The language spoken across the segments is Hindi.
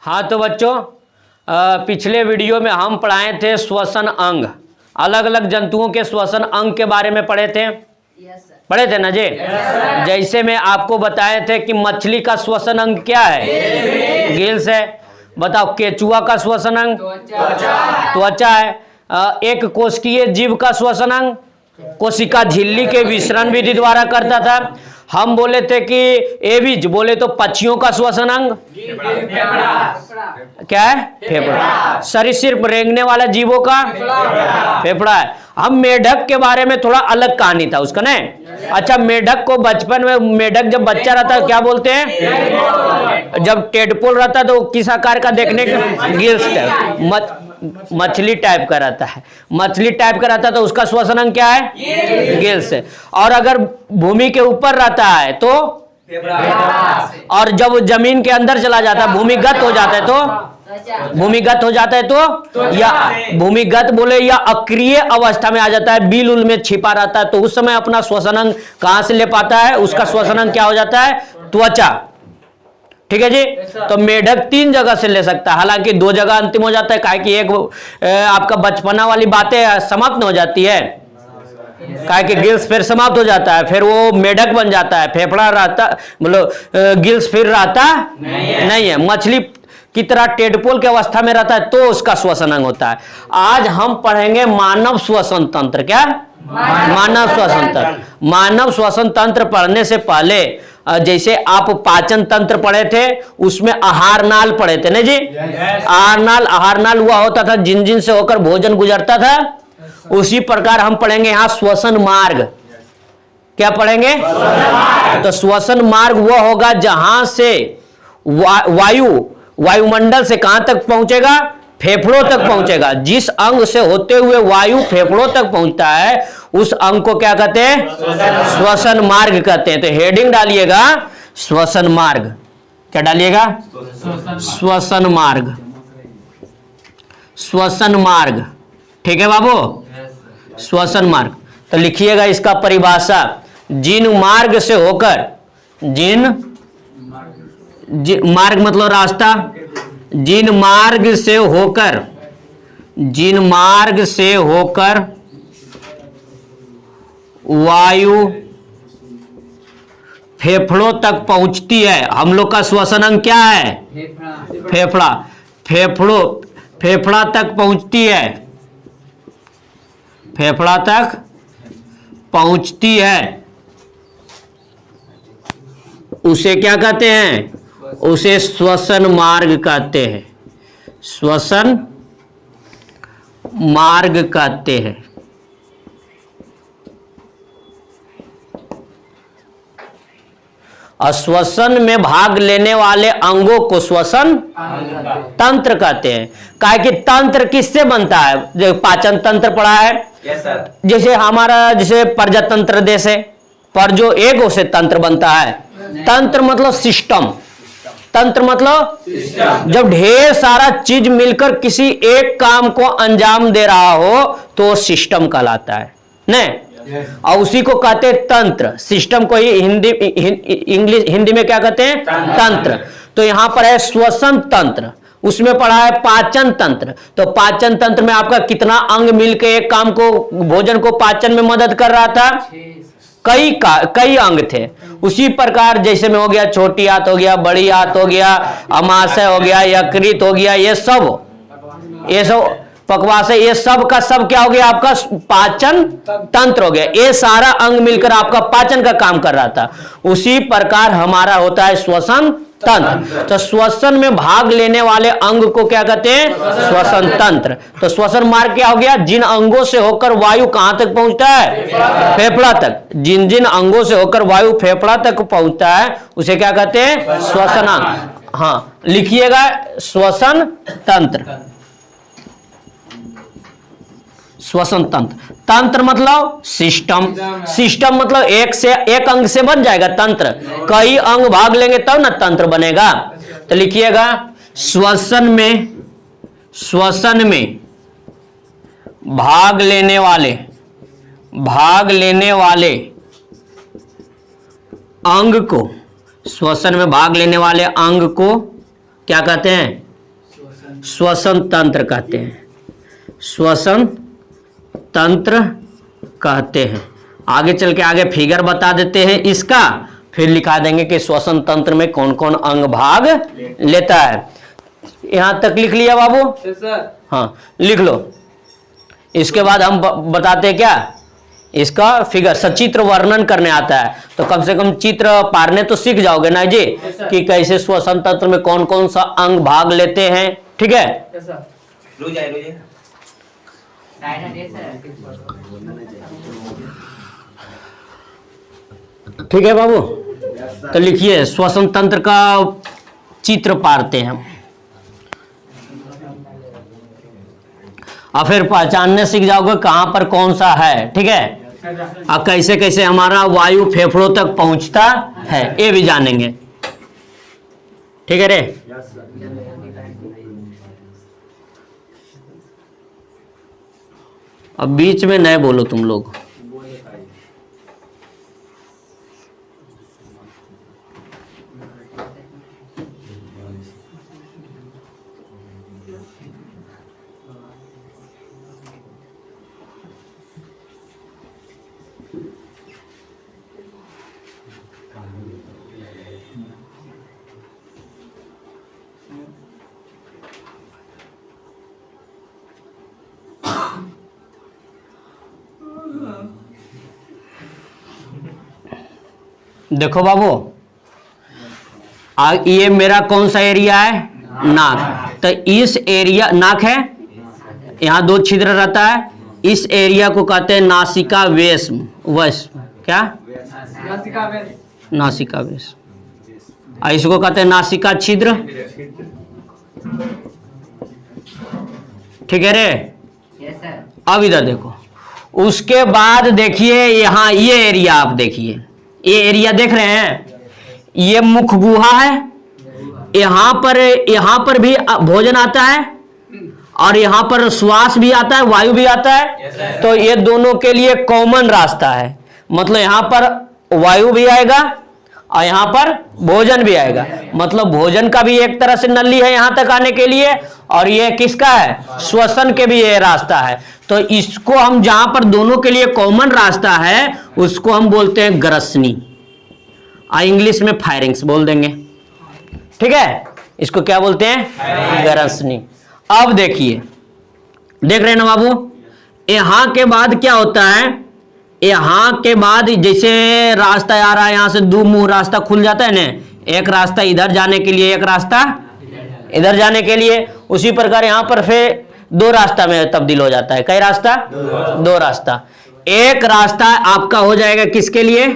हाँ तो बच्चों, पिछले वीडियो में हम पढ़ाए थे श्वसन अंग, अलग अलग जंतुओं के श्वसन अंग के बारे में पढ़े थे। पढ़े थे ना जी? जैसे मैं आपको बताए थे कि मछली का श्वसन अंग क्या है? गिल्स है। बताओ, केचुआ का श्वसन अंग त्वचा है। एक कोशिकीय जीव का श्वसन अंग कोशिका झिल्ली के विसरण विधि द्वारा करता था। हम बोले थे कि एविज बोले तो पक्षियों का श्वसन अंग क्या है? फेफड़ा। सरीसृप रेंगने वाला जीवों का फेफड़ा है। हम मेढक के बारे में थोड़ा अलग कहानी था उसका ना। अच्छा, मेढक को बचपन में, मेढक जब बच्चा रहता है क्या बोलते हैं? जब टेडपोल रहता है तो किस आकार का देखने का? गिल्स टाइप, मछली टाइप का रहता है। मछली टाइप का रहता है तो उसका श्वसन अंग क्या है? गिल्स है। और अगर भूमि के ऊपर रहता है तो, और जब जमीन के अंदर चला जाता है, भूमिगत हो जाता है तो, भूमिगत हो जाता है तो, या भूमिगत बोले या अक्रिय अवस्था में आ जाता है, बिल उल में छिपा रहता है, तो उस समय अपना श्वसन अंग कहां से ले पाता है? उसका श्वसन अंग क्या हो जाता है? त्वचा। ठीक है जी। तो मेढक 3 जगह से ले सकता है, हालांकि 2 जगह अंतिम हो जाता है, काहे कि एक आपका बचपना वाली बातें समाप्त हो जाती है, काहे कि गिल्स फिर समाप्त हो जाता है, फिर वो मेढक बन जाता है, फेफड़ा रहता मतलब गिल्स फिर रहता नहीं है। मछली की तरह टेडपोल की अवस्था में रहता है तो उसका श्वसन अंग होता है। आज हम पढ़ेंगे मानव श्वसन तंत्र। क्या? मानव श्वसन तंत्र। मानव श्वसन तंत्र पढ़ने से पहले जैसे आप पाचन तंत्र पढ़े थे, उसमें आहार नाल पढ़े थे ना जी? आहार नाल हुआ होता था, जिन जिन से होकर भोजन गुजरता था, उसी प्रकार हम पढ़ेंगे यहाँ श्वसन मार्ग। क्या पढ़ेंगे? तो श्वसन मार्ग वो होगा जहां से वायुमंडल से कहां तक पहुंचेगा? फेफड़ों तक पहुंचेगा। जिस अंग से होते हुए वायु फेफड़ों तक पहुंचता है उस अंग को क्या कहते हैं? श्वसन मार्ग कहते हैं। तो हेडिंग डालिएगा श्वसन मार्ग। क्या डालिएगा? श्वसन मार्ग। श्वसन मार्ग। ठीक है बाबू? श्वसन मार्ग। तो लिखिएगा इसका परिभाषा, जिन मार्ग से होकर, मार्ग मतलब रास्ता, जिन मार्ग से होकर वायु फेफड़ों तक पहुंचती है, हम लोग का श्वसन अंग क्या है? फेफड़ा। फेफड़ा तक पहुंचती है, फेफड़ा तक पहुंचती है, उसे क्या कहते हैं? उसे श्वसन मार्ग कहते हैं। श्वसन मार्ग कहते हैं। और श्वसन में भाग लेने वाले अंगों को श्वसन तंत्र कहते हैं। काहे कि तंत्र किससे बनता है? जो पाचन तंत्र पढ़ा है, जैसे हमारा जैसे प्रजातंत्र देश है, पर जो एक से तंत्र बनता है। तंत्र मतलब सिस्टम। तंत्र मतलब जब ढेर सारा चीज मिलकर किसी एक काम को अंजाम दे रहा हो तो सिस्टम कहलाता है नहीं? और उसी को कहते हैं तंत्र। सिस्टम को ही हिंदी में क्या कहते हैं? तंत्र। तो यहां पर है श्वसन तंत्र, उसमें पढ़ा है पाचन तंत्र। तो पाचन तंत्र में आपका कितना अंग मिलकर एक काम को, भोजन को पाचन में मदद कर रहा था? कई अंग थे। उसी प्रकार जैसे में हो गया छोटी आंत हो गया, बड़ी आंत हो गया, अमाशय हो गया, यकृत हो गया, ये सब पकवास है, ये सब का सब क्या हो गया? आपका पाचन तंत्र हो गया। ये सारा अंग मिलकर आपका पाचन का काम कर रहा था। उसी प्रकार हमारा होता है श्वसन तंत्र। तो श्वसन में भाग लेने वाले अंग को क्या कहते हैं? श्वसन तंत्र। तो श्वसन मार्ग क्या हो गया? जिन अंगों से होकर वायु कहां तक पहुंचता है? फेफड़ा तक। जिन जिन अंगों से होकर वायु फेफड़ा तक पहुंचता है उसे क्या कहते हैं? श्वसन अंग। हाँ, लिखिएगा श्वसन तंत्र। श्वसन तंत्र। तंत्र मतलब सिस्टम। सिस्टम मतलब एक अंग से बन जाएगा तंत्र। कई अंग भाग लेंगे तब ना तंत्र बनेगा। तो लिखिएगा श्वसन में भाग लेने वाले अंग को, श्वसन में भाग लेने वाले अंग को क्या कहते हैं? श्वसन तंत्र कहते हैं, श्वसन तंत्र कहते हैं। आगे चल के आगे फिगर बता देते हैं इसका, फिर लिखा देंगे कि श्वसन तंत्र में कौन कौन अंग भाग लेता है। यहां तक लिख लिया बाबू? हाँ लिख लो। इसके बाद हम बताते हैं क्या, इसका फिगर सचित्र वर्णन करने आता है, तो कम से कम चित्र पारने तो सीख जाओगे ना जी कि कैसे श्वसन तंत्र में कौन कौन सा अंग भाग लेते हैं। ठीक है, ठीक है बाबू, तो लिखिए श्वसन तंत्र का चित्र पारते हैं और फिर पहचानने सीख जाओगे कहां पर कौन सा है। ठीक है, और कैसे कैसे हमारा वायु फेफड़ों तक पहुंचता है ये भी जानेंगे। ठीक है रे, अब बीच में नए बोलो तुम लोग। देखो बाबू, ये मेरा कौन सा एरिया है, नाक। तो इस एरिया, नाक है, यहाँ दो छिद्र रहता है, इस एरिया को कहते हैं नासिका वेश्म। वश्म क्या, नासिका वेश्म। इसको कहते हैं नासिका छिद्र। ठीक है रे, अब इधर देखो, उसके बाद देखिए यहाँ ये एरिया, आप देखिए ये एरिया देख रहे हैं, ये मुख गुहा है, यहाँ पर भी भोजन आता है और यहाँ पर श्वास भी आता है, वायु भी आता है। तो ये दोनों के लिए कॉमन रास्ता है, मतलब यहाँ पर वायु भी आएगा और यहाँ पर भोजन भी आएगा। मतलब भोजन का भी एक तरह से नली है यहाँ तक आने के लिए, और ये किसका है, श्वसन के भी ये रास्ता है। तो इसको हम जहां पर दोनों के लिए कॉमन रास्ता है उसको हम बोलते हैं ग्रसनी, इंग्लिश में फायरिंग्स बोल देंगे। ठीक है, इसको क्या बोलते हैं, ग्रसनी। अब देखिए, देख रहे हैं ना बाबू, यहां के बाद क्या होता है, यहां के बाद जैसे रास्ता आ रहा है, यहां से दो मुंह रास्ता खुल जाता है ना, एक रास्ता इधर जाने के लिए, एक रास्ता इधर जाने के लिए। उसी प्रकार यहां पर फिर दो रास्ता में तब्दील हो जाता है। कई रास्ता, दो रास्ता। एक रास्ता आपका हो जाएगा किसके लिए,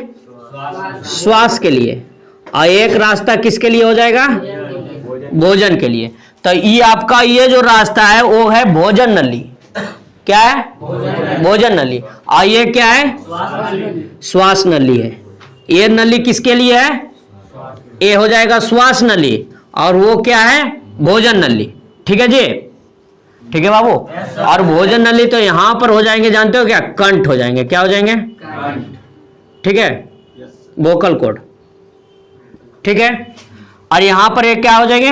श्वास के लिए, और एक रास्ता किसके लिए हो जाएगा, भोजन के लिए। तो ये आपका ये जो रास्ता है वो है भोजन नली। क्या है, भोजन नली। और ये क्या है, श्वास नली है। ये नली किसके लिए है, ये हो जाएगा श्वास नली, और वो क्या है, भोजन नली। ठीक है जी, ठीक है बाबू। और भोजन नली तो यहां पर हो जाएंगे, जानते हो क्या, कंठ हो जाएंगे। क्या हो जाएंगे, ठीक है, वोकल कॉर्ड। ठीक है, और यहां पर एक क्या हो जाएंगे,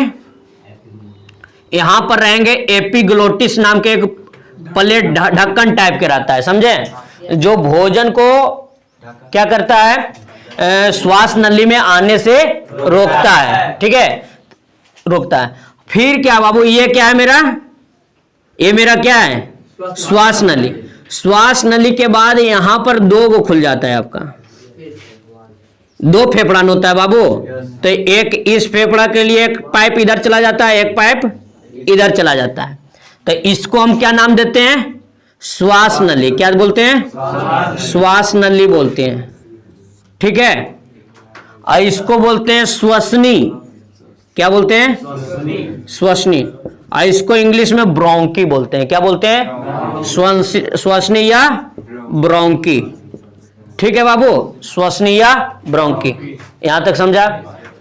यहां पर रहेंगे एपिग्लोटिस नाम के एक प्लेट, ढक्कन टाइप के रहता है, समझे, जो भोजन को क्या करता है, श्वास नली में आने से रोकता है। ठीक है, रोकता है। फिर क्या बाबू, ये क्या है मेरा, ये मेरा क्या है, श्वास नली। श्वास नली के बाद यहां पर दो को खुल जाता है, आपका दो फेफड़ान होता है बाबू। तो एक इस फेफड़ा के लिए एक पाइप इधर चला जाता है, एक पाइप इधर चला जाता है। तो इसको हम क्या नाम देते हैं, श्वास नली। क्या बोलते हैं, श्वास नली बोलते हैं। ठीक है, और इसको बोलते हैं श्वसनी। क्या बोलते हैं, श्वसनी। और इसको इंग्लिश में ब्रोंकी बोलते हैं। क्या बोलते हैं, श्वसनी या ब्रोंकी। ठीक है बाबू, श्वसनी या ब्रोंकी। यहां तक समझा।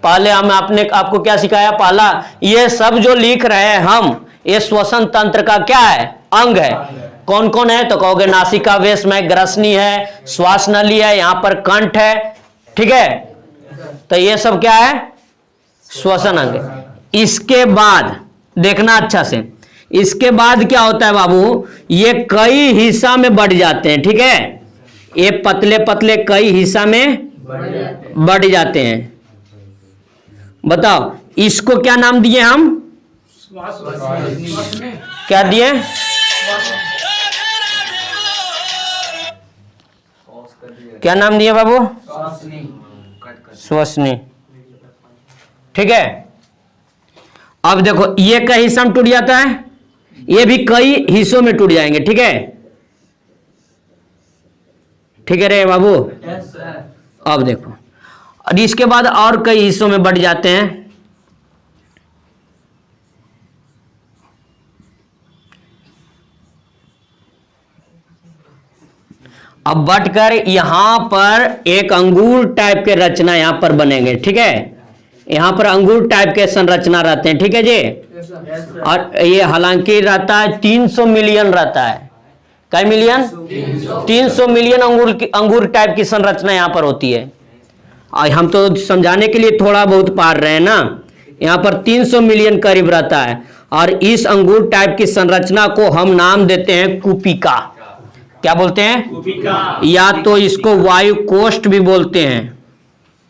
पहले आपने आपको क्या सिखाया, पहला ये सब जो लिख रहे हैं हम, ये श्वसन तंत्र का क्या है, अंग है। कौन कौन है, तो कहोगे नासिका वेश्म है, ग्रसनी है, श्वास नली है, यहां पर कंठ है। ठीक है, तो ये सब क्या है, श्वसन अंग। इसके बाद देखना अच्छा से। इसके बाद क्या होता है बाबू, ये कई हिस्सा में बढ़ जाते हैं, ठीक है, ये पतले पतले कई हिस्सा में बढ़ जाते हैं। बताओ इसको क्या नाम दिए हम, क्या दिए, क्या नाम दिए बाबू, श्वसनी, ठीक है। अब देखो ये कई हिस्सा में टूट जाता है, ये भी कई हिस्सों में टूट जाएंगे, ठीक है, ठीक है रे बाबू। अब देखो, और इसके बाद और कई हिस्सों में बढ़ जाते हैं। अब बढ़कर यहां पर एक अंगूर टाइप के रचना यहां पर बनेंगे, ठीक है, यहां पर अंगूर टाइप के संरचना रहते हैं, ठीक है जी। और ये हालांकि रहता है 300 मिलियन रहता है, क्या मिलियन, 300 मिलियन अंगूर टाइप की संरचना यहां पर होती है। और हम तो समझाने के लिए थोड़ा बहुत पार रहे हैं ना, यहां पर 300 मिलियन करीब रहता है। और इस अंगूर टाइप की संरचना को हम नाम देते हैं कुपिका। क्या बोलते हैं, कुपिका, या तो इसको वायु कोष्ठ भी बोलते हैं,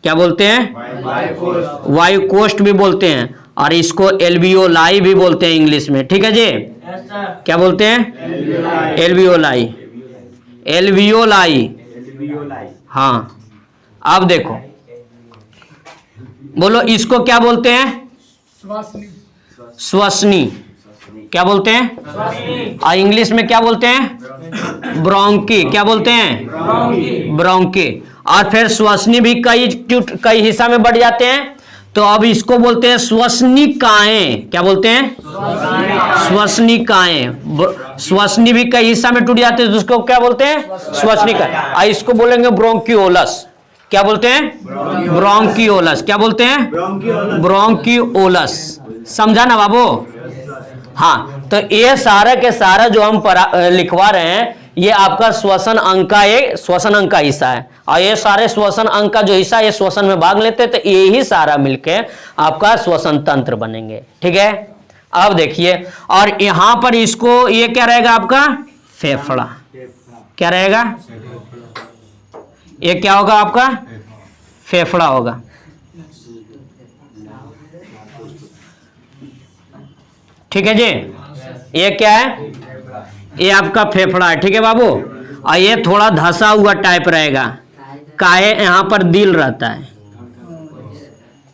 क्या बोलते हैं, वायु कोष्ठ भी बोलते हैं, और इसको एल्वियोलाई भी बोलते हैं इंग्लिश में, ठीक है जी। क्या बोलते हैं, एल्वियोलाई, एल्वियोलाई, हाँ। अब देखो बोलो इसको क्या बोलते हैं, श्वसनी, क्या बोलते हैं, और इंग्लिश में क्या बोलते हैं, ब्रोंकी, क्या बोलते हैं, ब्रोंकी। और फिर श्वसनी भी कई हिस्सा में बढ़ जाते हैं, तो अब इसको बोलते हैं श्वसनिकाएं, क्या बोलते हैं, श्वसनिकाएं। श्वसनी भी कई हिस्सा में टूट जाते हैं, तो उसको क्या बोलते हैं, श्वसनिका। और इसको बोलेंगे ब्रोंकियोलस, क्या बोलते हैं, ब्रोंकियोलस, क्या बोलते हैं, ब्रोंकियोलस। समझा ना बाबू, हाँ। तो ये सारा के सारा जो हम लिखवा रहे हैं, ये आपका श्वसन अंग का एक श्वसन अंग का हिस्सा है, और ये सारे श्वसन अंग का जो हिस्सा ये श्वसन में भाग लेते हैं, तो ये ही सारा मिलके आपका श्वसन तंत्र बनेंगे, ठीक है। अब देखिए, और यहां पर इसको ये क्या रहेगा आपका, फेफड़ा, क्या रहेगा, ये क्या होगा आपका, फेफड़ा होगा। ठीक है जी, ये क्या है, ये आपका फेफड़ा है, ठीक है बाबू। और ये थोड़ा धसा हुआ टाइप रहेगा, काहे यहाँ पर दिल रहता है,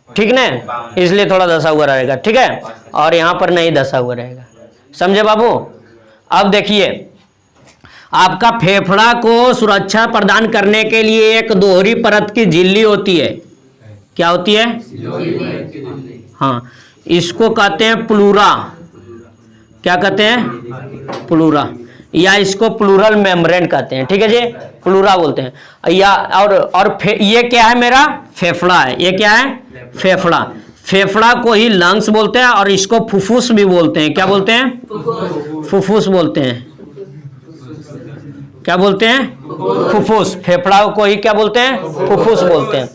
ठीक ना, इसलिए थोड़ा धसा हुआ रहेगा, ठीक है, और यहाँ पर नहीं धसा हुआ रहेगा, समझे बाबू। अब देखिए, आपका फेफड़ा को सुरक्षा प्रदान करने के लिए एक दोहरी परत की झिल्ली होती है, क्या होती है, हाँ, इसको कहते हैं प्लूरा, क्या कहते हैं, प्लूरा, या इसको प्लूरल मेम्ब्रेन कहते हैं, ठीक है जी, प्लूरा बोलते हैं। या और ये क्या है, मेरा फेफड़ा है, ये क्या है, फेफड़ा। फेफड़ा को ही लंग्स बोलते हैं, और इसको फुफ्फुस भी बोलते हैं, क्या बोलते हैं, फुफ्फुस बोलते हैं, क्या बोलते हैं, फुफ्फुस। फेफड़ा को ही क्या बोलते हैं, फुफ्फुस बोलते हैं।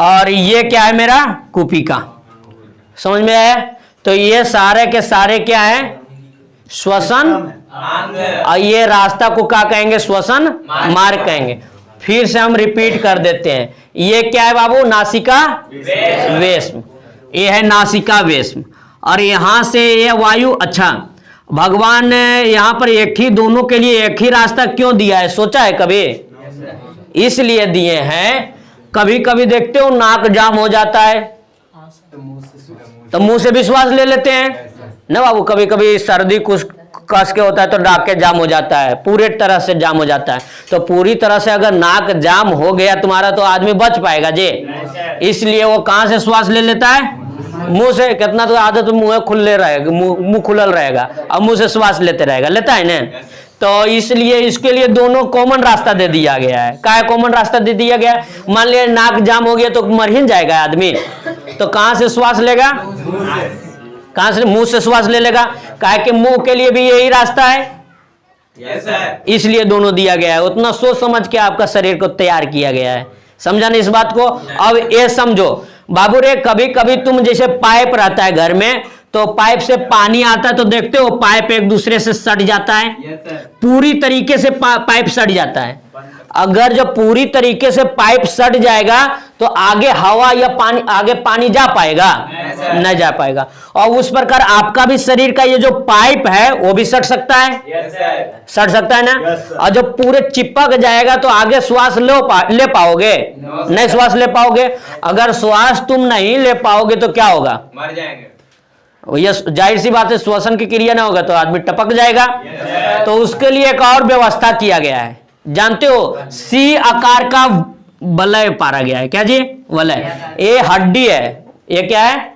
और ये क्या है मेरा, कुपिका, समझ में आया। तो ये सारे के सारे क्या है, श्वसन, और ये रास्ता को क्या कहेंगे, श्वसन मार्ग कहेंगे। फिर से हम रिपीट कर देते हैं, ये क्या है बाबू, नासिका वेश्म, ये है नासिका वेश्म। और यहां से ये वायु, अच्छा भगवान ने यहाँ पर एक ही, दोनों के लिए एक ही रास्ता क्यों दिया है, सोचा है कभी, इसलिए दिए हैं, कभी कभी देखते हो नाक जाम हो जाता है, तो मुंह से भी श्वास ले लेते हैं ना बाबू। कभी कभी सर्दी कुछ कस के होता है तो नाक के जाम हो जाता है, पूरे तरह से जाम हो जाता है। तो पूरी तरह से अगर नाक जाम हो गया तुम्हारा, तो आदमी बच पाएगा जी, इसलिए वो कहां से श्वास ले लेता है, मुंह से। कितना तो आदत मुंह खुले रहेगा, मुंह खुलल रहेगा, अब मुंह से श्वास लेते रहेगा, लेता है ना। तो इसलिए इसके लिए दोनों कॉमन रास्ता दे दिया गया है। क्या कॉमन रास्ता दे दिया गया, मान लिया नाक जाम हो गया तो मर ही जाएगा आदमी, तो कहां से श्वास लेगा, कहां से, मुंह से श्वास ले लेगा। काहे कि मुंह के लिए भी यही रास्ता है, इसलिए दोनों दिया गया है। उतना सोच समझ के आपका शरीर को तैयार किया गया है, समझा ना इस बात को। अब ये समझो बाबू रे, कभी कभी तुम जैसे पाइप रहता है घर में, तो पाइप से पानी आता है तो देखते हो पाइप एक दूसरे से सट जाता है, पूरी तरीके से पाइप सट जाता है। अगर जब पूरी तरीके से पाइप सट जाएगा तो आगे हवा या पानी, आगे पानी जा पाएगा? नहीं जा पाएगा। और उस प्रकार आपका भी शरीर का ये जो पाइप है वो भी सट सकता है, सट सकता है ना। और जब पूरे चिपक जाएगा तो आगे श्वास ले पाओगे? नहीं श्वास ले पाओगे। अगर श्वास तुम नहीं ले पाओगे तो क्या होगा? मर जाएंगे। ये जाहिर सी बात है, श्वसन की क्रिया ना होगा तो आदमी टपक जाएगा। तो उसके लिए एक और व्यवस्था किया गया है, जानते हो, सी आकार का वलय पारा गया है। क्या जी? वलय। ये हड्डी है, ये क्या है?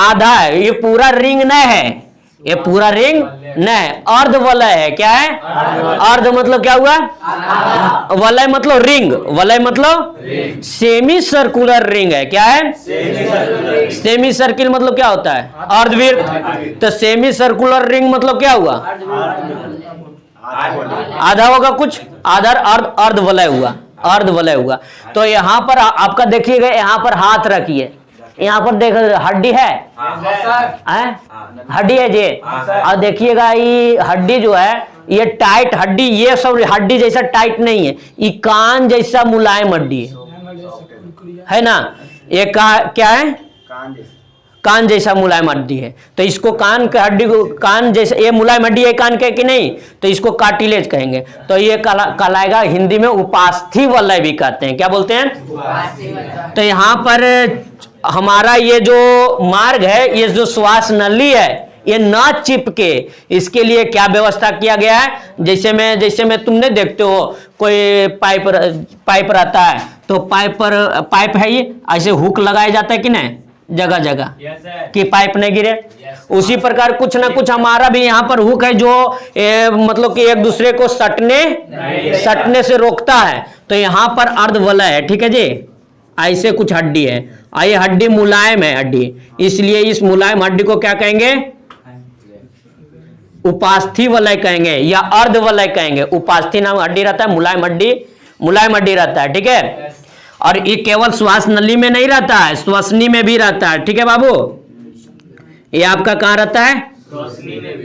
आधा है, ये पूरा रिंग नहीं है, ये पूरा रिंग नहीं, अर्ध वलय है। क्या है? अर्ध मतलब क्या हुआ? वलय मतलब रिंग, वलय मतलब सेमी सर्कुलर रिंग है। क्या है? सेमी सर्किल मतलब क्या होता है? अर्धवृत्त। तो सेमी सर्कुलर रिंग मतलब क्या हुआ? आधा होगा कुछ, आधा अर्ध वलय हुआ, अर्ध वलय हुआ। तो यहां पर आपका देखिएगा, यहां पर हाथ रखिए, यहाँ पर देख हड्डी है, हड्डी है जी। और देखिएगा ये हड्डी जो है ये टाइट हड्डी, ये सब हड्डी जैसा टाइट नहीं है, ये कान जैसा मुलायम हड्डी है ना। ये क्या है? कान जैसा मुलायम हड्डी है। तो इसको कान के हड्डी को, कान जैसा ये मुलायम हड्डी है कान के कि नहीं, तो इसको कार्टिलेज कहेंगे। तो ये कहलाएगा हिंदी में उपास्थि वलय भी कहते हैं। क्या बोलते हैं? तो यहाँ पर हमारा ये जो मार्ग है, ये जो श्वास नली है, ये ना चिपके इसके लिए क्या व्यवस्था किया गया है? जैसे में तुमने देखते हो कोई पाइप रहता है तो पाइप है, ये ऐसे हुक लगाया जाता है कि नहीं जगह जगह कि पाइप नहीं गिरे। उसी प्रकार कुछ ना कुछ हमारा भी यहाँ पर हुक है जो मतलब कि एक दूसरे को सटने से रोकता है। तो यहाँ पर अर्धवलय है, ठीक है जी। ऐसे कुछ हड्डी है, ये हड्डी मुलायम है हड्डी, इसलिए इस मुलायम हड्डी को क्या कहेंगे? उपास्थि वलय कहेंगे या अर्धवलय कहेंगे। उपास्थि नाम हड्डी रहता है, मुलायम हड्डी रहता है, ठीक है। और ये केवल श्वास नली में नहीं रहता है, श्वसनी में भी रहता है, ठीक है बाबू। ये आपका कहाँ रहता है?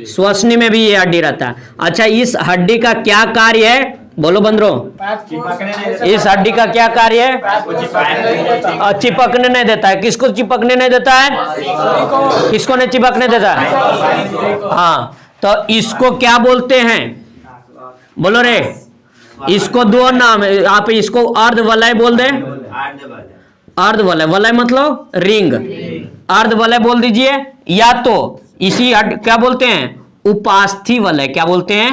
श्वसनी में भी ये हड्डी रहता है। अच्छा, इस हड्डी का क्या कार्य है? बोलो बंदरो, इस हड्डी का क्या कार्य है? चिपकने नहीं देता है। किसको चिपकने नहीं देता है? किसको नहीं चिपकने देता है? हाँ, तो इसको क्या बोलते हैं? बोलो रे, इसको दो नाम है, आप इसको अर्धवलय बोल दें। अर्धवलय, वलय मतलब रिंग, अर्धवलय बोल दीजिए। या तो इसी क्या बोलते हैं? उपास्थि वलय। क्या बोलते हैं?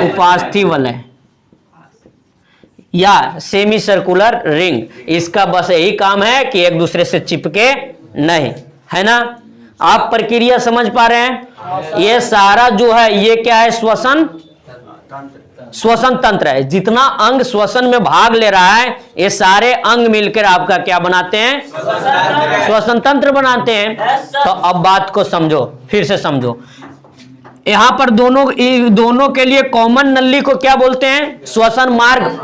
उपास्थि वलय या सेमी सर्कुलर रिंग। इसका बस यही काम है कि एक दूसरे से चिपके नहीं, है ना। आप प्रक्रिया समझ पा रहे हैं? ये सारा जो है ये क्या है? श्वसन तंत्र है। जितना अंग श्वसन में भाग ले रहा है, ये सारे अंग मिलकर आपका क्या बनाते हैं? श्वसन तंत्र बनाते हैं। तो अब बात को समझो, फिर से समझो। यहां पर दोनों के लिए कॉमन नली को क्या बोलते हैं? श्वसन मार्ग।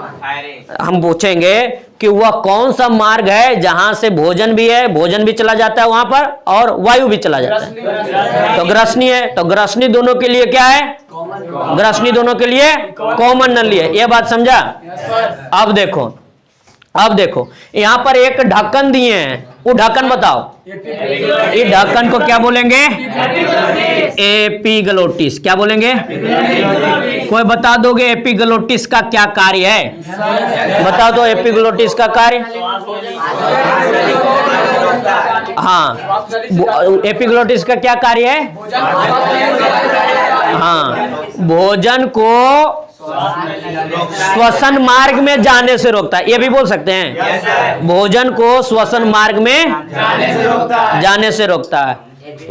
हम पूछेंगे कि वह कौन सा मार्ग है जहां से भोजन भी है, भोजन भी चला जाता है वहां पर और वायु भी चला जाता है? तो ग्रसनी है। तो ग्रसनी दोनों के लिए क्या है? ग्रसनी दोनों के लिए कॉमन नली है। यह बात समझा? अब देखो यहां पर एक ढक्कन दिए हैं, वो ढक्कन बताओ। ये ढक्कन को क्या बोलेंगे? एपिग्लोटिस। क्या बोलेंगे? कोई बता दोगे एपिग्लोटिस का क्या कार्य है? बताओ तो एपिग्लोटिस का कार्य। हाँ, एपिग्लोटिस का क्या कार्य है? हाँ, भोजन को श्वसन मार्ग में जाने से रोकता है। ये भी बोल सकते हैं, भोजन को श्वसन मार्ग में जाने से रोकता है।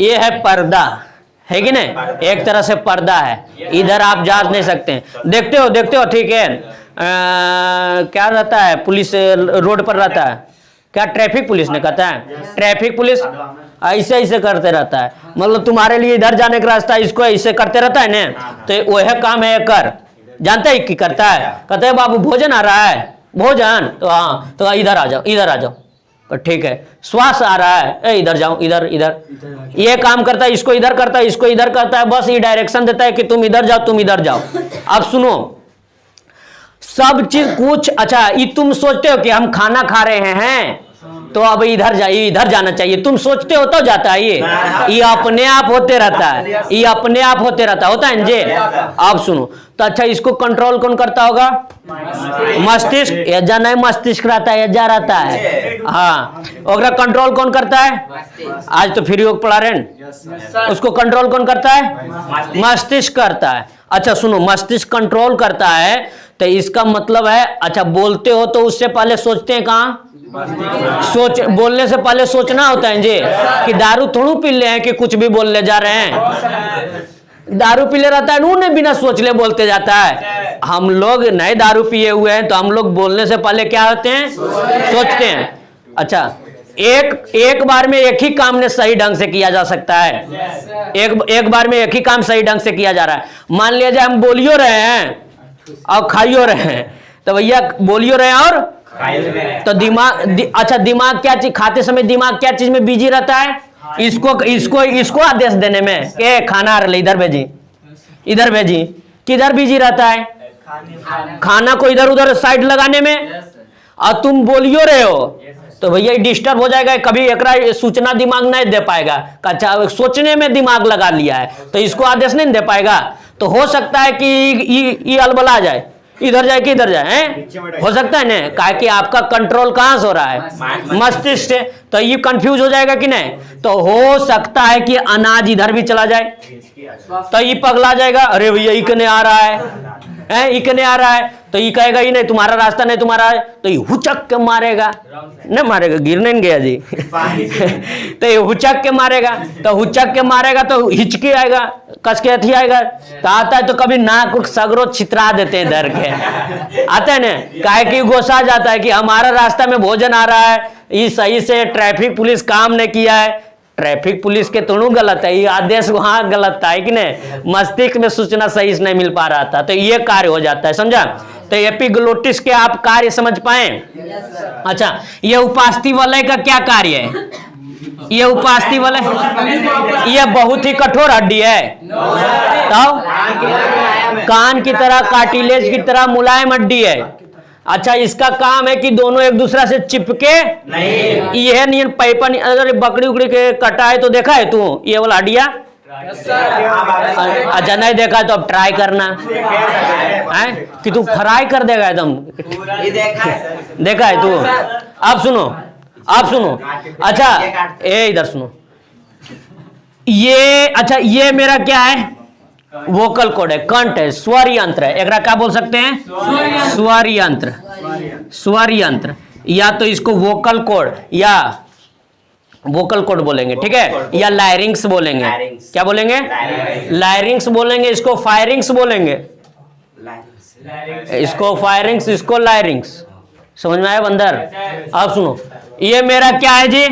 ये है पर्दा, है कि नहीं? एक तरह से पर्दा है, इधर आप जा नहीं सकते हैं। देखते हो ठीक है। क्या रहता है? पुलिस रोड पर रहता है, क्या ट्रैफिक पुलिस ने कहता है? ट्रैफिक पुलिस ऐसे करते रहता है, मतलब तुम्हारे लिए इधर जाने का रास्ता इसको ऐसे करते रहता है ना। तो वह काम है कर, जानते हैं कि करता है? कहते हैं बाबू भोजन आ रहा है, भोजन। तो हाँ, तो इधर आ जाओ, ठीक है, श्वास आ रहा है, ए इधर जाओ, इधर इधर, ये काम करता है, इसको इधर करता है, इसको इधर करता है, बस ये डायरेक्शन देता है कि तुम इधर जाओ, तुम इधर जाओ। अब सुनो, सब चीज कुछ अच्छा, ये तुम सोचते हो कि हम खाना खा रहे हैं तो अब इधर जाइए, इधर जाना चाहिए, तुम सोचते हो तो जाता है ये अपने आप होते रहता है, ये अपने आप होते रहता होता है जी। आप सुनो, तो अच्छा इसको कंट्रोल कौन करता होगा? मस्तिष्क। यजा नहीं मस्तिष्क रहता है, यजा रहता है, हाँ। और कंट्रोल कौन करता है? आज तो फ्री योग पढ़ा रहे हैं, उसको कंट्रोल कौन करता है? मस्तिष्क करता है। अच्छा सुनो, मस्तिष्क कंट्रोल करता है तो इसका मतलब है, अच्छा बोलते हो तो उससे पहले सोचते हैं कहाँ? बोलने से पहले सोचना होता है जी, कि दारू थोड़ू पी ले हैं कि कुछ भी बोलने जा रहे हैं। दारू पी ले रहता है, उन्हें बिना सोच ले बोलते जाता है। हम लोग नए दारू पिए हुए हैं तो हम लोग बोलने से पहले क्या होते हैं? सोचते हैं। अच्छा, एक बार में एक ही काम ने सही ढंग से किया जा सकता है, एक बार में एक ही काम सही ढंग से किया जा रहा है। मान लीजिए हम बोलियो रहे हैं और खाइयो रहे हैं, तो भैया बोलियो रहे हैं और तो दिमाग अच्छा दिमाग क्या चीज खाते समय, दिमाग क्या चीज में बिजी रहता है? इसको आदेश देने में, के खाना आ रहा, इधर भेजी, इधर भेजी। किधर बिजी रहता है? खाना को इधर उधर साइड लगाने में। और तुम बोलियो रहे हो तो भैया डिस्टर्ब हो जाएगा, कभी एक सूचना दिमाग नहीं दे पाएगा। अच्छा, सोचने में दिमाग लगा लिया है तो इसको आदेश नहीं दे पाएगा। तो हो सकता है कि ये अलबला जाए, इधर जाए कि इधर जाए, हो सकता है ना, कहा कि आपका कंट्रोल कहां से हो रहा है? मस्तिष्क से। तो ये कंफ्यूज हो जाएगा कि नहीं? तो हो सकता है कि अनाज इधर भी चला जाए तो ये पगला जाएगा, अरे भैया इकने आ रहा है, इकने आ रहा है, तो ये कहेगा ही नहीं तुम्हारा रास्ता नहीं तुम्हारा है, तो ये हुचक के मारेगा, नहीं मारेगा, गिरने नहीं गया जी तो ये हुचक के मारेगा, तो हुचक के मारेगा तो हिचकी आएगा, कस के अथी आएगा, तो आता है तो कभी नाक सगरो छितरा देते हैं डर के, आता है ना, काहे कि गोसा जाता है कि हमारा रास्ता में भोजन आ रहा है, ये सही से ट्रैफिक पुलिस काम नहीं किया है। ट्रैफिक पुलिस के तो गलत है, ये आदेश वहां गलत था कि नहीं, मस्तिष्क में सूचना सही से नहीं मिल पा रहा था, तो ये कार्य हो जाता है, समझा? तो एपिग्लोटिस के आप कार्य समझ पाए? अच्छा, ये उपास्थि वलय का क्या कार्य है? ये उपास्थि वलय ये बहुत ही कठोर हड्डी है, तो कान की तरह, कार्टिलेज की तरह मुलायम हड्डी है। अच्छा, इसका काम है कि दोनों एक दूसरा से चिपके नहीं। यह नियन पैपन, अगर बकरी उकड़ी के कटा है तो देखा है तू ये वाला हड्डिया? अच्छा नहीं देखा है तो अब ट्राई करना है कि तू फ्राई कर देगा एकदम। देखा है तू? आप सुनो, आप सुनो। अच्छा ए इधर सुनो, ये अच्छा ये मेरा क्या है? वोकल कोड है, कंठ है, स्वर यंत्र है। एक क्या बोल सकते हैं? स्वर यंत्र, स्वर यंत्र, या तो इसको वोकल कोड या वोकल कोड बोलेंगे, ठीक है, या लायरिंग्स बोलेंगे। क्या बोलेंगे? लायरिंग्स बोलेंगे, इसको फायरिंग्स बोलेंगे, इसको फायरिंग्स, इसको लायरिंग्स। समझ में आया बंदर? अब सुनो, ये मेरा क्या है जी?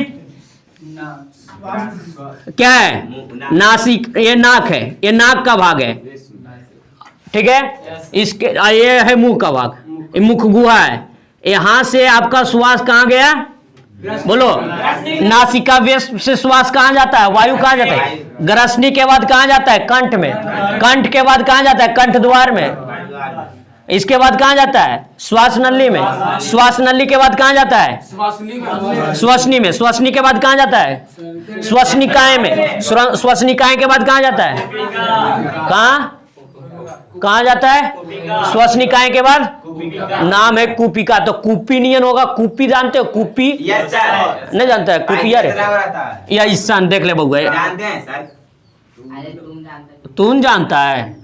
क्या है? नासिक, ये नाक है, ये नाक का भाग है, ठीक है। इसके ये है मुंह का भाग, ये मुख गुहा है। यहां से आपका श्वास कहां गया? बोलो। नासिका वेश से श्वास कहां जाता है? वायु कहां जाता है? ग्रसनी के बाद कहां जाता है? कंठ में। कंठ के बाद कहां जाता है? कंठ द्वार में। इसके बाद कहां जाता है? श्वास नली में। श्वास नली के बाद कहां जाता है? श्वसनी में। श्वसनी के बाद कहां जाता है? श्वसनिकाय में। श्वसनिकाय के बाद कहां जाता है? कहां जाता है? श्वसनिकाय के बाद नाम है कूपिका। तो कूपिनियन होगा। कूपी जानते हो? कूपी नहीं जानता है? कूपी यार या ईशान देख ले बउआ, तून जानता है,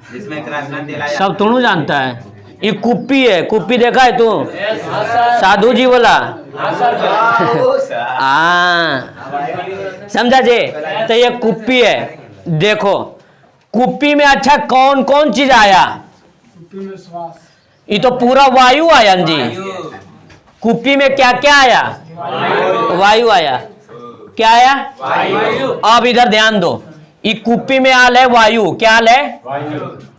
सब तूनू जानता है। ये कुप्पी है, कुप्पी देखा है तू? साधु जी बोला समझा जी? तो ये कुप्पी है। देखो कुप्पी में अच्छा कौन कौन चीज आया? ये तो पूरा वायु आया जी। कुप्पी में क्या क्या आया? वायु आया। क्या आया? अब इधर ध्यान दो, ये कुप्पी में आल है वायु। क्या आल है?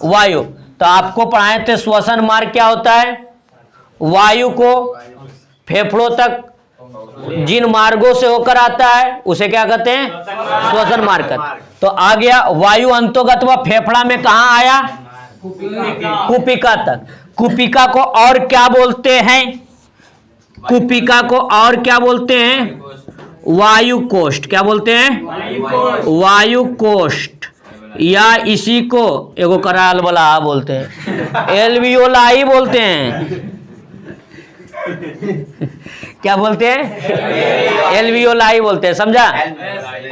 वायु। तो आपको पढ़ाए थे श्वसन मार्ग क्या होता है? वायु को फेफड़ों तक जिन मार्गों से होकर आता है उसे क्या कहते हैं? श्वसन मार्ग। तो आ गया वायु अंतोगत व फेफड़ा में कहां आया? कुपिका तक। कुपिका को और क्या बोलते हैं? कुपिका को और क्या बोलते हैं? वायु कोष्ठ। क्या बोलते हैं? वायु कोष्ठ, या इसी को एगो कराल वाला बोलते हैं, एल्वियोलाई बोलते हैं। क्या बोलते हैं? एल्वियोलाई बोलते हैं, समझा?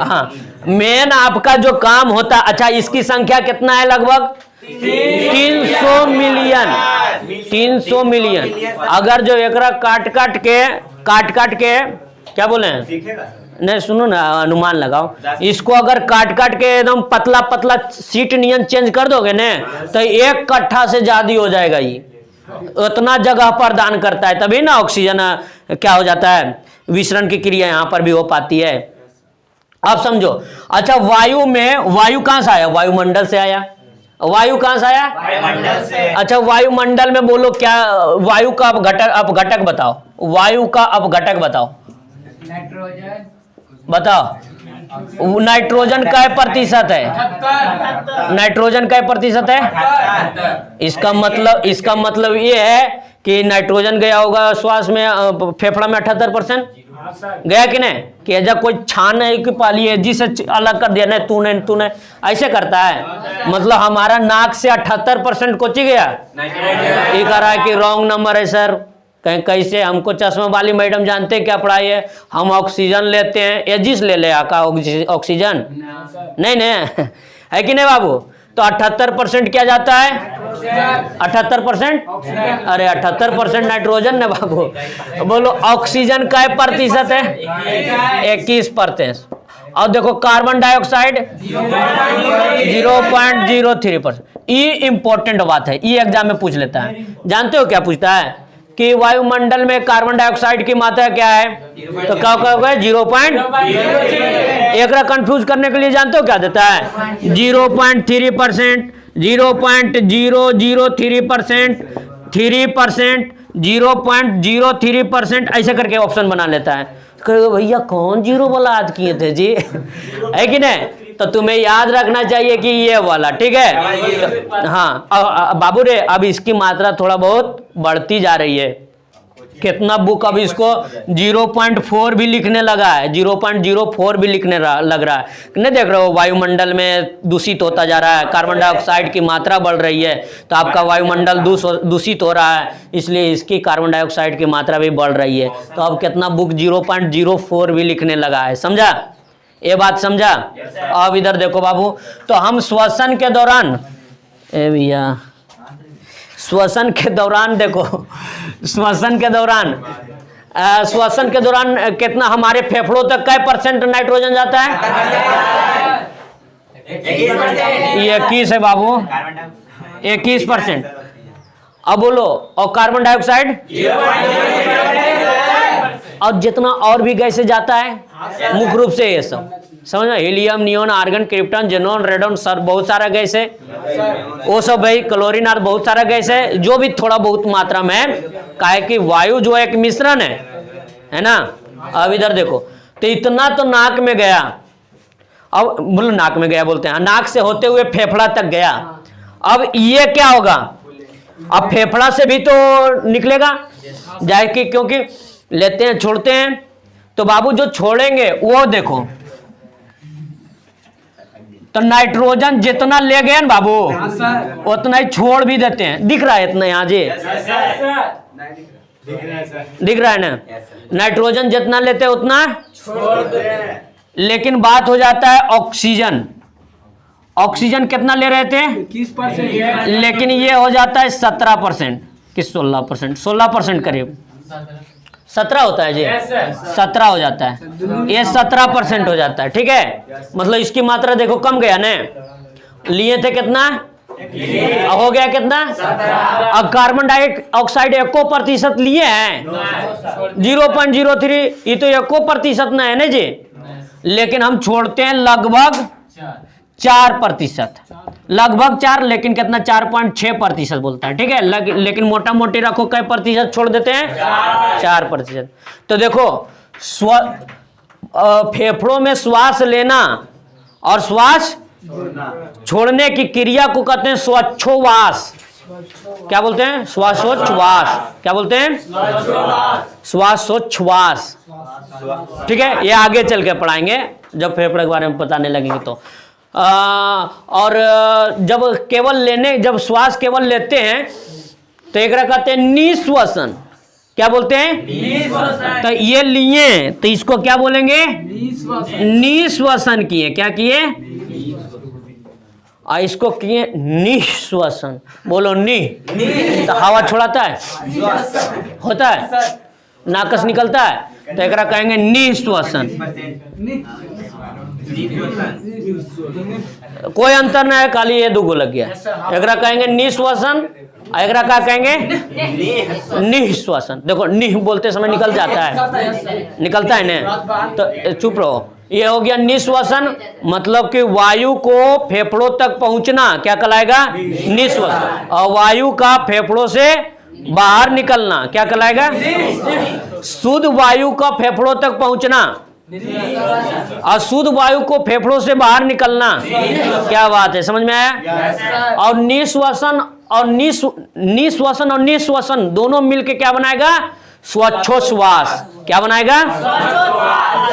हाँ, मेन आपका जो काम होता। अच्छा, इसकी संख्या कितना है? लगभग 300 मिलियन। 300 मिलियन। अगर जो एकरा काट काट के क्या बोले हैं? नहीं, सुनो ना, अनुमान लगाओ। इसको अगर काट काट के एकदम पतला पतला सीट नियन चेंज कर दोगे ना, तो 1 कट्ठा से ज्यादा हो जाएगा। ये उतना जगह पर दान करता है, तभी ना ऑक्सीजन क्या हो जाता है, विसरण की क्रिया यहां पर भी हो पाती है। आप समझो। अच्छा, वायु में, वायु कहां से आया? वायुमंडल से आया। वायु कहां से आया? वायुमंडल से। अच्छा, वायुमंडल में बोलो क्या? वायु का अपघटक बताओ। वायु का अपघटक बताओ। नाइट्रोजन। बताओ। नाइट्रोजन का प्रतिशत है? नाइट्रोजन का प्रतिशत है? इसका मतलब ये है कि नाइट्रोजन गया होगा श्वास में, फेफड़ा में 78% गया कि नहीं? कि जब कोई छान है कि पाली है जिसे अलग कर दिया, नहीं तूने ऐसे करता है। मतलब हमारा नाक से 78% कोची गया। ये कह रहा है कि रॉन्ग नंबर है सर। कहीं कैसे? हमको चश्मा वाली मैडम जानते क्या पढ़ाई है? हम ऑक्सीजन लेते हैं, एजिस ले आका ऑक्सीजन नहीं है कि नहीं बाबू? तो 78% क्या जाता है? 78%? अरे 78% नाइट्रोजन ना बाबू। बोलो ऑक्सीजन का प्रतिशत है? 21%। और देखो कार्बन डाइऑक्साइड 0.03%। ये इंपॉर्टेंट बात है, ये एग्जाम में पूछ लेता है। जानते हो क्या पूछता है? कि वायुमंडल में कार्बन डाइऑक्साइड की मात्रा क्या है? तो क्या कहोगे? 0.03। एक कंफ्यूज करने के लिए जानते हो क्या देता है? 0.3%, 0.003%, 3%, 0.03%, ऐसे करके ऑप्शन बना लेता है। भैया कौन जीरो वाला याद किए थे जी? है कि नहीं? तो तुम्हें याद रखना चाहिए कि ये वाला, ठीक है? हाँ, बाबू रे, अब इसकी मात्रा थोड़ा बहुत बढ़ती जा रही है। कितना बुक अब इसको 0.4 भी लिखने लगा है, 0.04 भी लिखने लग रहा है। नहीं देख रहे हो? वायुमंडल में दूषित होता जा रहा है, कार्बन डाइऑक्साइड की मात्रा बढ़ रही है, तो आपका वायुमंडल दूषित हो रहा है, इसलिए इसकी कार्बन डाइऑक्साइड की मात्रा भी बढ़ रही है। तो अब कितना बुक 0.04 भी लिखने लगा है। समझा? ये बात समझा? अब इधर देखो बाबू, तो हम श्वसन के दौरान, ए भैया श्वसन के दौरान देखो, श्वसन के दौरान कितना हमारे फेफड़ों तक क्या % नाइट्रोजन जाता है? 21 है बाबू, 21%। अब बोलो, और कार्बन डाइऑक्साइड? और जितना और भी गैसें जाता है मुख्य रूप से ये सब समझो, helium, neon, argon, krypton, xenon, radon, sir बहुत सारा गैस है, वो सब भाई, क्लोरीन आदि बहुत सारा गैस है, जो भी थोड़ा बहुत मात्रा में, काहे कि वायु जो एक मिश्रण है ना। अब इधर देखो, तो इतना तो नाक में गया, अब बोलो नाक में गया बोलते हैं, नाक से होते हुए फेफड़ा तक गया। अब ये क्या होगा? अब फेफड़ा से भी तो निकलेगा जाए कि, क्योंकि लेते हैं छोड़ते हैं, तो बाबू जो छोड़ेंगे वो देखो, तो नाइट्रोजन जितना ले गए ना बाबू उतना ही छोड़ भी देते हैं। दिख रहा है इतना यहाँ जी? दिख रहा है ना? नाइट्रोजन जितना लेते हैं उतना छोड़ दे। लेकिन बात हो जाता है ऑक्सीजन, ऑक्सीजन कितना ले रहे थे? 21%, लेकिन ये हो जाता है 17% कि 16%, 16% करीब, 17 होता है जी, 17 हो जाता है, ये 17% हो जाता है। ठीक है, मतलब इसकी मात्रा देखो कम गया ना, लिए थे कितना, हो गया कितना, अब कार्बन डाइऑक्साइड 1% लिए हैं, 0.03, ये तो 1% ना है ना जी, लेकिन हम छोड़ते हैं लगभग 4%, लगभग 4, लेकिन कितना 4.6% बोलता है। ठीक है, लेकिन मोटा मोटी रखो, कई प्रतिशत छोड़ देते हैं, 4%। तो देखो फेफड़ों में श्वास लेना और श्वास छोड़ने की क्रिया को कहते हैं श्वासोच्छ्वास। क्या बोलते हैं? श्वासोच्छ्वास। क्या बोलते हैं? श्वासोच्छ्वास। ठीक है, ये आगे चल के पढ़ाएंगे जब फेफड़े के बारे में बताने लगेंगे तो। और जब श्वास केवल लेते हैं तो एक कहते हैं निश्वसन। क्या बोलते हैं? तो ये लिए तो इसको क्या बोलेंगे? निश्वसन किए। क्या किए? और इसको किए निश्वसन। बोलो नि। तो हवा छोड़ाता है, होता है, नाकस निकलता है, तो एक कहेंगे निश्वसन। कोई अंतर ना है, खाली ये दुगो लग गया। एक कहेंगे निश्वसन, एक क्या कहेंगे? निश्वसन। देखो निह बोलते समय निकल जाता है, निकलता है ना, तो चुप रहो। ये हो गया निश्वसन, मतलब कि वायु को फेफड़ों तक पहुंचना क्या कहलाएगा? निश्वसन। और वायु का फेफड़ों से बाहर निकलना क्या कहलाएगा? शुद्ध वायु का फेफड़ों तक पहुंचना, अशुद्ध वायु को फेफड़ों से बाहर निकलना। क्या बात है, समझ में आया? और निश्वसन और निश्वसन और निश्वसन दोनों मिलके क्या बनाएगा? श्वासोच्छ्वास। क्या बनाएगा?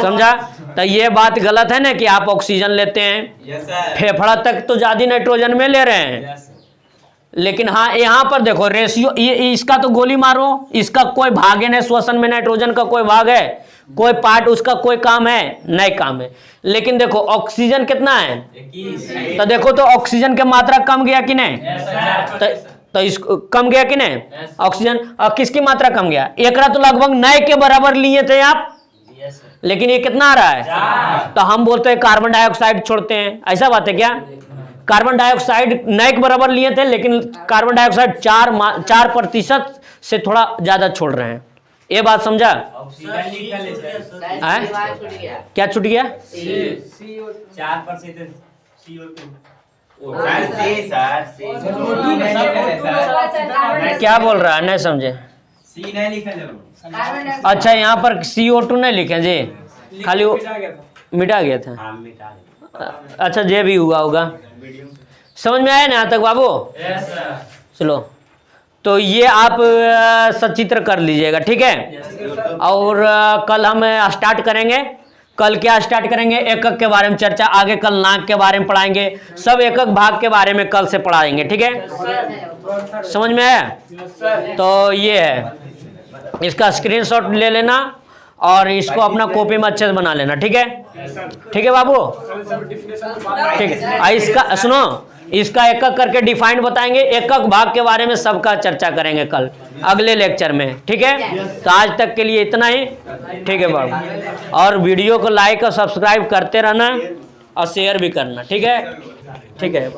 समझा? तो ये बात गलत है ना कि आप ऑक्सीजन लेते हैं, फेफड़ा तक तो ज्यादा नाइट्रोजन में ले रहे हैं, लेकिन हाँ यहाँ पर देखो रेशियो, ये इसका तो गोली मारो, इसका कोई भाग है नहीं श्वसन में, नाइट्रोजन का कोई भाग है, कोई पार्ट उसका कोई काम है नहीं, काम है। लेकिन देखो ऑक्सीजन कितना है, तो देखो तो ऑक्सीजन की मात्रा कम गया कि नहीं? तो इसको कम गया कि नहीं ऑक्सीजन? और किसकी मात्रा कम गया? एकरा तो लगभग नए के बराबर लिए थे आप, लेकिन ये कितना आ रहा है? तो हम बोलते हैं कार्बन डाइऑक्साइड छोड़ते हैं, ऐसा बात है क्या? कार्बन डाइऑक्साइड नए के बराबर लिए थे, लेकिन कार्बन डाइऑक्साइड 4% से थोड़ा ज्यादा छोड़ रहे हैं। ये बात समझा? क्या छूट गया? 4% क्या बोल रहा है, नहीं समझे? अच्छा यहाँ पर CO2 नहीं लिखे जी, खाली वो मिटा गया था। अच्छा जे भी हुआ होगा, समझ में आया ना यहाँ तक बाबू? चलो तो ये आप सचित्र कर लीजिएगा, ठीक है? और कल हम स्टार्ट करेंगे। कल क्या स्टार्ट करेंगे? एकक के बारे में चर्चा। आगे कल नाक के बारे में पढ़ाएंगे, सब एकक भाग के बारे में कल से पढ़ाएंगे, ठीक है? समझ में आया? तो ये है, इसका स्क्रीनशॉट ले लेना और इसको अपना कॉपी में अच्छे से बना लेना, ठीक है? ठीक है बाबू? ठीक है। इसका सुनो, इसका एकक करके डिफाइंड बताएंगे, एकक भाग के बारे में सबका चर्चा करेंगे कल अगले लेक्चर में, ठीक है? तो आज तक के लिए इतना ही, ठीक है बाबू? और वीडियो को लाइक और सब्सक्राइब करते रहना और शेयर भी करना, ठीक है? ठीक है।